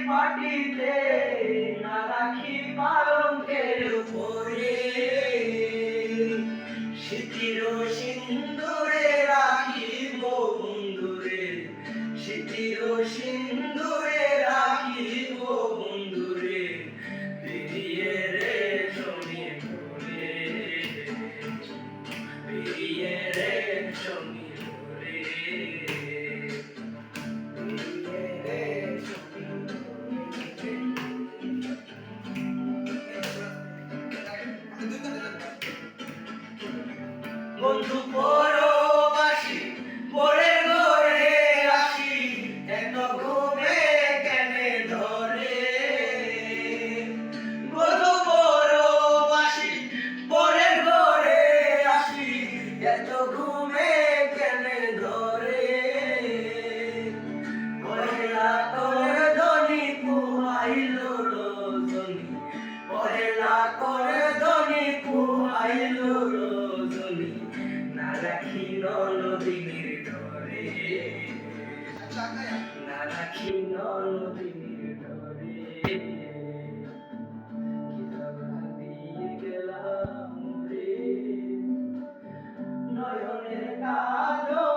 মাটিতে না রাখি পালঙ্কের উপরে, স্মৃতির সিন্দুরে রাখিব বন্ধুরে, স্মৃতির সিন্দুরে রাখিব বন্ধুরে, বেরিয়ে রে শনি ভোরে, বেরিয়ে রে শনি ভোরে, বেরিয়ে রে শনি বন্ধু পরবাসী পরে ঘরে আসি, এত ঘুমে কেনে ধরে, বন্ধু পরবাসী পরে ঘরে আসি, এত ঘুমে কেনে ধরে, পহেলা তোর ধনী পুহাইল রজনী, পহেলা তোর ধনী পুহাইল রজনী, না রাখি নদীর ডরে, না রাখি নদীর ডরে, কি জ্বালা দিয়ে গেলাম রে, নয়নের কাজল